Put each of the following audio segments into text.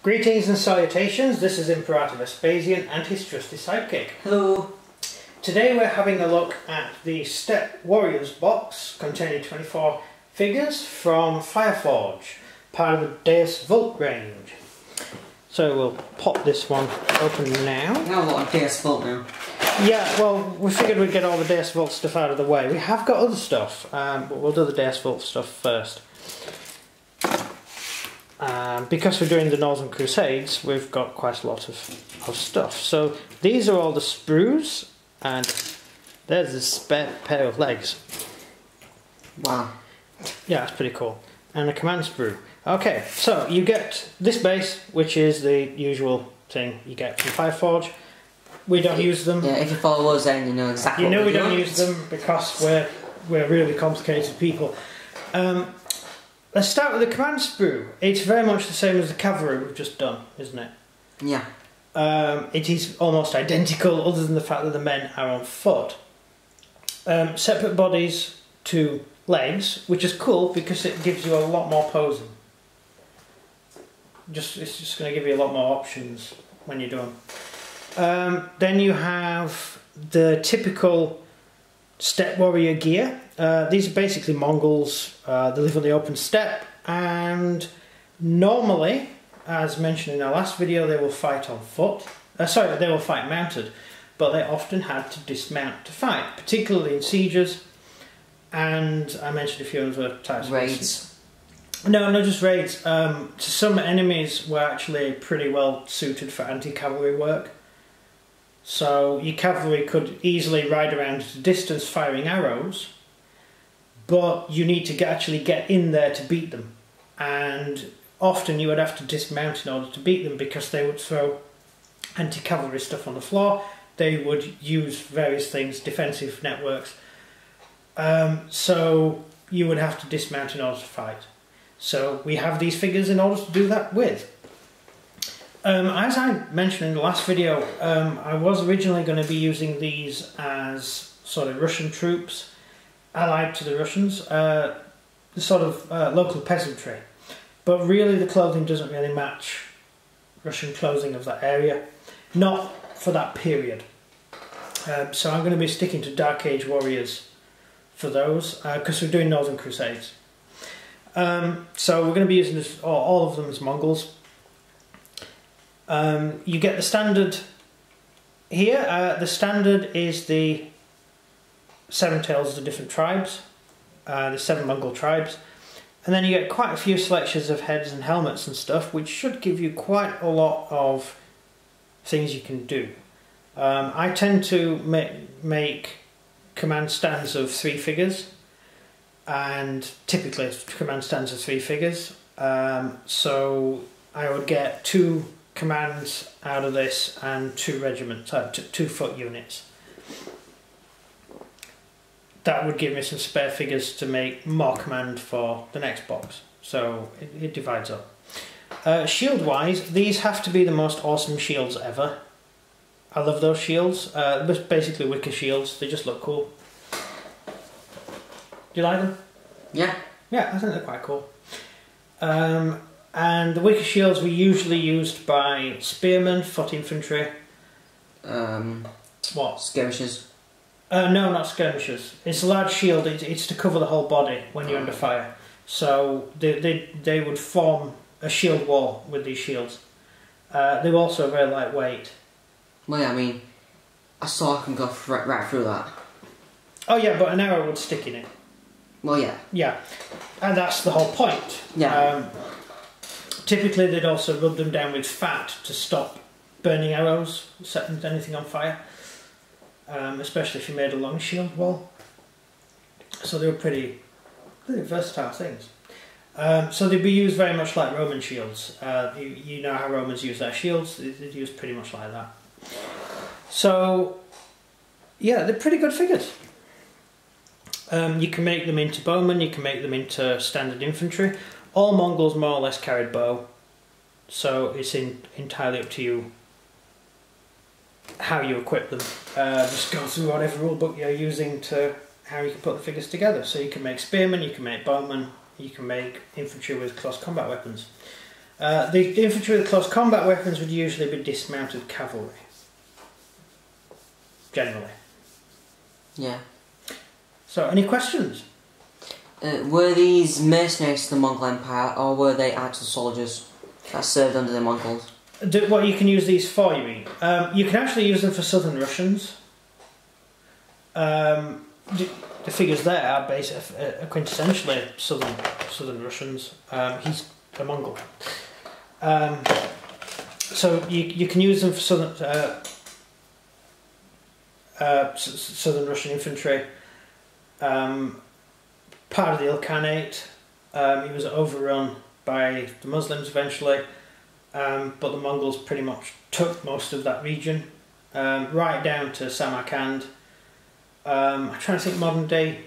Greetings and salutations, this is Imperator Vespasian and his trusty sidekick. Hello. Today we're having a look at the Steppe Warriors box containing 24 figures from Fireforge, part of the Deus Vult range. So we'll pop this one open now. Now a lot of Deus Vult now. Yeah, well, we figured we'd get all the Deus Vult stuff out of the way. We have got other stuff, but we'll do the Deus Vult stuff first. Because we're doing the Northern Crusades, we've got quite a lot of stuff. So these are all the sprues, and there's a spare pair of legs. Wow. Yeah, that's pretty cool. And a command sprue. Okay, so you get this base, which is the usual thing you get from Fireforge. We don't use them. Yeah, if you follow us then you know exactly you know what we don't use them because we're really complicated people. Let's start with the command sprue. It's very much the same as the cavalry we've just done, isn't it? Yeah. It is almost identical, other than the fact that the men are on foot. Separate bodies to legs, which is cool because it gives you a lot more posing. It's just going to give you a lot more options when you're done. Then you have the typical steppe warrior gear. These are basically Mongols. They live on the open steppe, and normally, as mentioned in our last video, they will fight on foot. They will fight mounted, but they often had to dismount to fight, particularly in sieges. And I mentioned a few other types of raids. No, not just raids. Some enemies were actually pretty well suited for anti-cavalry work. So your cavalry could easily ride around at a distance firing arrows, but you need to actually get in there to beat them. And often you would have to dismount in order to beat them because they would throw anti-cavalry stuff on the floor. They would use various things, defensive networks. So you would have to dismount in order to fight. So we have these figures in order to do that with. As I mentioned in the last video, I was originally going to be using these as sort of Russian troops, allied to the Russians, the sort of local peasantry. But really the clothing doesn't really match Russian clothing of that area, not for that period. So I'm going to be sticking to Dark Age warriors for those, because we're doing Northern Crusades. So we're going to be using this, all of them as Mongols. You get the standard here. The standard is the 7 tails of the different tribes, the 7 Mongol tribes, and then you get quite a few selections of heads and helmets and stuff, which should give you quite a lot of things you can do. I tend to make command stands of 3 figures, and typically it's command stands of 3 figures. So I would get 2 commands out of this and 2 regiments, 2 foot units. That would give me some spare figures to make more command for the next box. So it divides up. Shield wise, these have to be the most awesome shields ever. I love those shields. They're basically wicker shields. They just look cool. Do you like them? Yeah. Yeah, I think they're quite cool. And the wicker shields were usually used by spearmen, foot infantry. What? Skirmishers. No, not skirmishers. It's a large shield. It's to cover the whole body when you're under fire. So they would form a shield wall with these shields. They were also very lightweight. Well, yeah, I mean, a sword can go right through that. Oh yeah, but an arrow would stick in it. Well, yeah. Yeah, and that's the whole point. Yeah. Typically they'd also rub them down with fat to stop burning arrows, setting anything on fire, especially if you made a long shield wall. So they were pretty versatile things. So they'd be used very much like Roman shields. You know how Romans use their shields, they'd use pretty much like that. So yeah, they're pretty good figures. You can make them into bowmen, you can make them into standard infantry. All Mongols more or less carried bow, so it's entirely up to you how you equip them. Just go through whatever rulebook you're using to how you can put the figures together. So you can make spearmen, you can make bowmen, you can make infantry with close combat weapons. The infantry with close combat weapons would usually be dismounted cavalry. Generally. Yeah. So, any questions? Were these mercenaries to the Mongol Empire, or were they actual soldiers that served under the Mongols? What you can use these for, you mean? You can actually use them for southern Russians. The figures there are quintessentially southern Russians. He's a Mongol. So you can use them for southern Russian infantry. Part of the Ilkhanate. He was overrun by the Muslims eventually, but the Mongols pretty much took most of that region, right down to Samarkand. I'm trying to think modern day.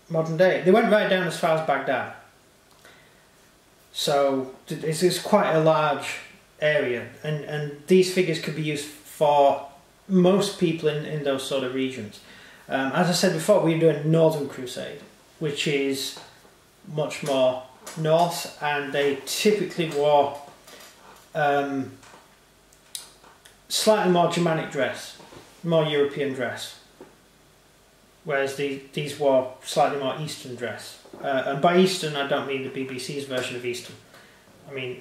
They went right down as far as Baghdad. So it's quite a large area, and these figures could be used for most people in those sort of regions. As I said before, we're doing Northern Crusade, which is much more north, and they typically wore slightly more Germanic dress, more European dress, whereas these wore slightly more Eastern dress. And by Eastern, I don't mean the BBC's version of Eastern. I mean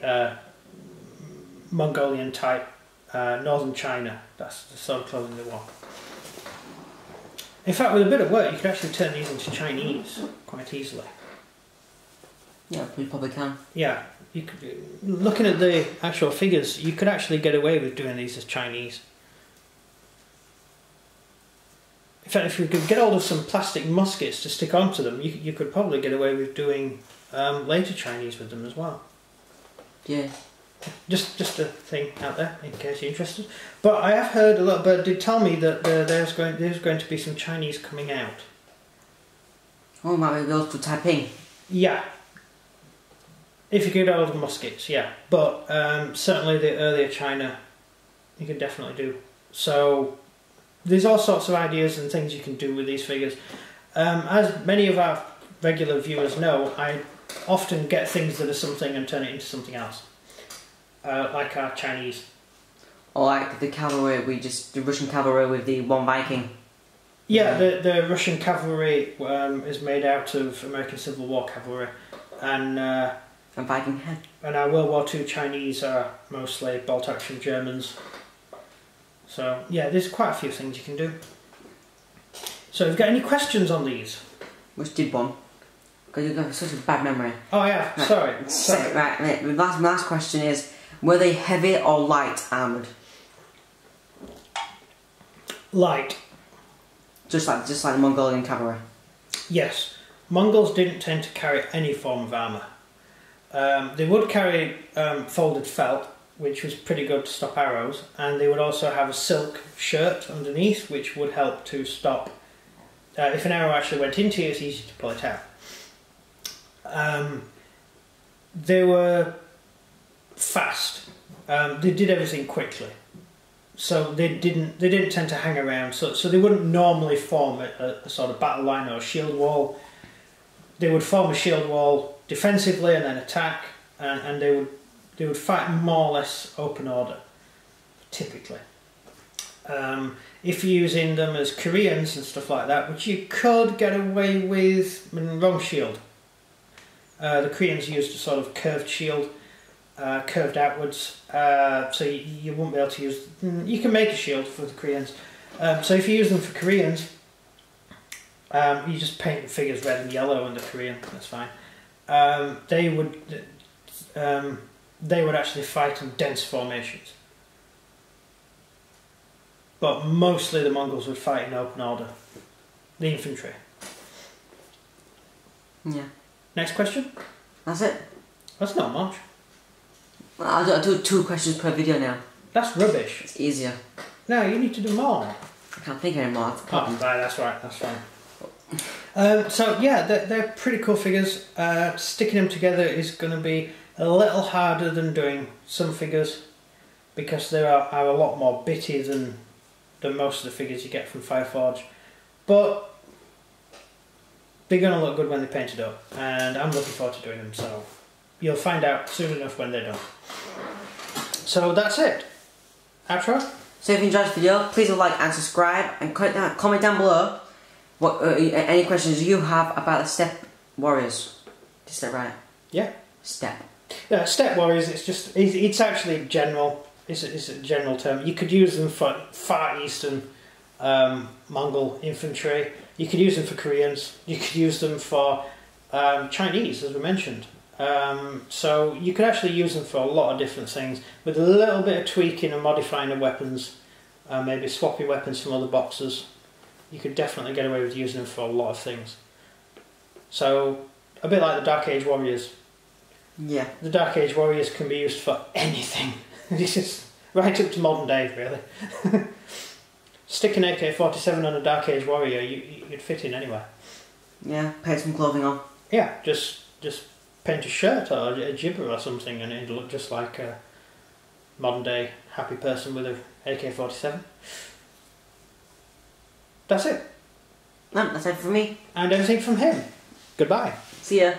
Mongolian type, Northern China. That's the sort of clothing they wore. In fact, with a bit of work, you could actually turn these into Chinese quite easily. Yeah, we probably can. Yeah, you could, looking at the actual figures, you could actually get away with doing these as Chinese. In fact, if you could get hold of some plastic muskets to stick onto them, you could probably get away with doing later Chinese with them as well. Yeah. Just a thing out there, in case you're interested. But I have heard a little bit, did tell me that there's going to be some Chinese coming out. Oh, might be able to Taiping. Yeah. If you could get hold of muskets, yeah. But certainly the earlier China, you can definitely do. So there's all sorts of ideas and things you can do with these figures. As many of our regular viewers know, I often get things that are something and turn it into something else. Like our Chinese. Or like the cavalry, the Russian cavalry with the one Viking. Yeah, the Russian cavalry is made out of American Civil War cavalry, and Viking head. And our World War II Chinese are mostly bolt-action Germans. So yeah, there's quite a few things you can do. So have you got any questions on these? Which did one? Because you've got such a bad memory. Oh yeah, right. sorry. Right, my last question is, were they heavy or light armoured? Light. Just like the Mongolian cavalry? Yes. Mongols didn't tend to carry any form of armour. They would carry folded felt, which was pretty good to stop arrows, and they would also have a silk shirt underneath, which would help to stop. If an arrow actually went into you, it's easy to pull it out. They were fast. They did everything quickly, so they didn't tend to hang around. So they wouldn't normally form a sort of battle line or a shield wall. They would form a shield wall defensively and then attack, and they would fight more or less open order, typically. If you're using them as Koreans and stuff like that, which you could get away with, wrong shield. The Koreans used a sort of curved shield, curved outwards, so you won't be able to use. You can make a shield for the Koreans. So if you use them for Koreans, you just paint the figures red and yellow under Korean. That's fine. They would actually fight in dense formations, but mostly the Mongols would fight in open order. The infantry. Yeah. Next question? That's it. That's not much. I'll do 2 questions per video now. That's rubbish. It's easier. No, you need to do more. I can't think anymore. Oh, right, that's right, that's fine. So yeah, they're pretty cool figures. Sticking them together is going to be a little harder than doing some figures, because they are a lot more bitty than most of the figures you get from Fireforge. But they're going to look good when they're painted up, and I'm looking forward to doing them, so you'll find out soon enough when they're done. So that's it. Outro? So if you enjoyed this video, please like and subscribe, and comment down below what any questions you have about the Steppe warriors. Is that right? Yeah. Steppe. Yeah, Steppe warriors. It's actually general. It's a general term. You could use them for Far Eastern Mongol infantry. You could use them for Koreans. You could use them for Chinese, as we mentioned. So you could actually use them for a lot of different things, with a little bit of tweaking and modifying of weapons, maybe swapping weapons from other boxes. You could definitely get away with using them for a lot of things. So, a bit like the Dark Age Warriors. Yeah. The Dark Age Warriors can be used for anything. This is right up to modern day, really. Stick an AK-47 on a Dark Age Warrior, you'd fit in anywhere. Yeah, paint some clothing on. Yeah, just paint a shirt or a jibber or something, and it'd look just like a modern day happy person with an AK-47. That's it. No, that's it from me. And everything from him. Goodbye. See ya.